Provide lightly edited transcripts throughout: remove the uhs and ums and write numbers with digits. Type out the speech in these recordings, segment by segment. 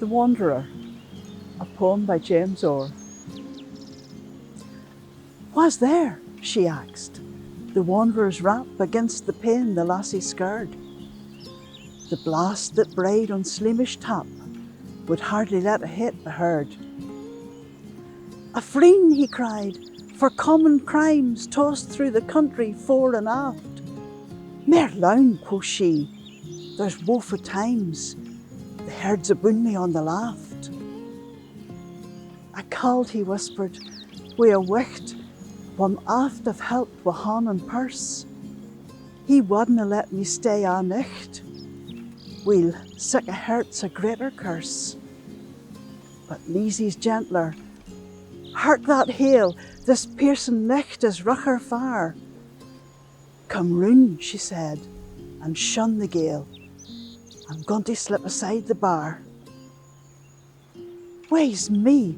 The Wanderer, a poem by James Orr. "Wha's there?" she asked. The wanderer's rap against the pane the lassie skirred. The blast that braid on Sleamish tap would hardly let a hit be heard. "A freen," he cried, "for common crimes tossed through the country fore and aft." "Mair loun," quoth she, "there's woeful times, the herds aboon me on the laft." "I called," he whispered, "wi' a wicht wham aft I've helped wi' hon and purse. He wadna let me stay a nicht, weel, sic a hurt's a greater curse." But Leesie's gentler. "Hark that hail, this piercing nicht is rucher far." "Come roun," she said, "and shun the gale. I'm going to slip aside the bar." "Wae's me,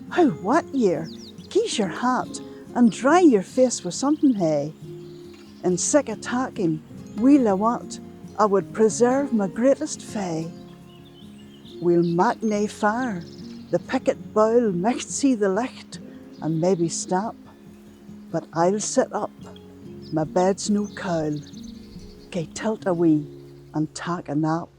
how wet ye're! Gi'e your hat and dry your face with something hae. In sic a tacking, weel a wat, I would preserve my greatest fae. We'll mak nae fire, the picket bowl micht see the licht and maybe stap, but I'll sit up, my bed's no cowl, gae tilt a wee and tak a nap."